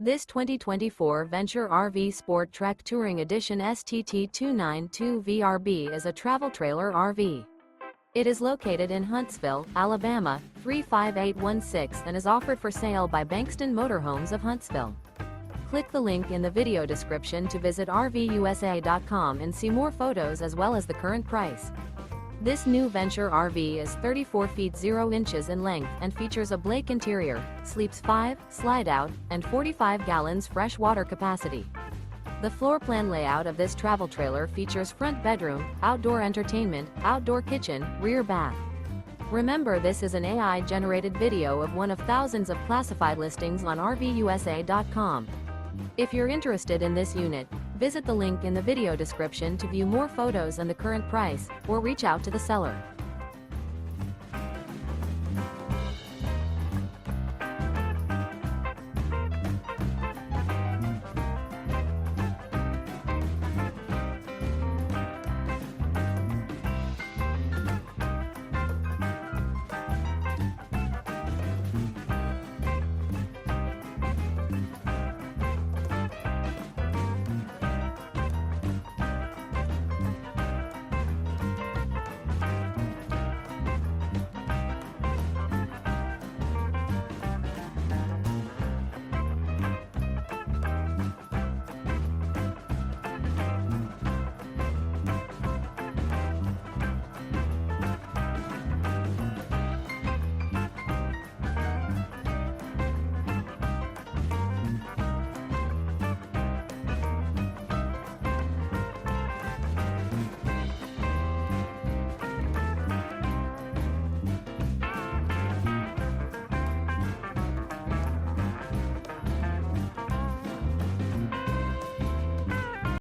This 2024 Venture RV SportTrek Touring Edition STT292VRB is a travel trailer RV. It is located in Huntsville, Alabama, 35816 and is offered for sale by Bankston Motorhomes of Huntsville. Click the link in the video description to visit RVUSA.com and see more photos as well as the current price. This new Venture RV is 34 feet 0 inches in length and features a Blake interior, sleeps 5, slide-out, and 45 gallons fresh water capacity. The floor plan layout of this travel trailer features front bedroom, outdoor entertainment, outdoor kitchen, rear bath. Remember, this is an AI-generated video of one of thousands of classified listings on RVUSA.com. If you're interested in this unit, visit the link in the video description to view more photos and the current price, or reach out to the seller.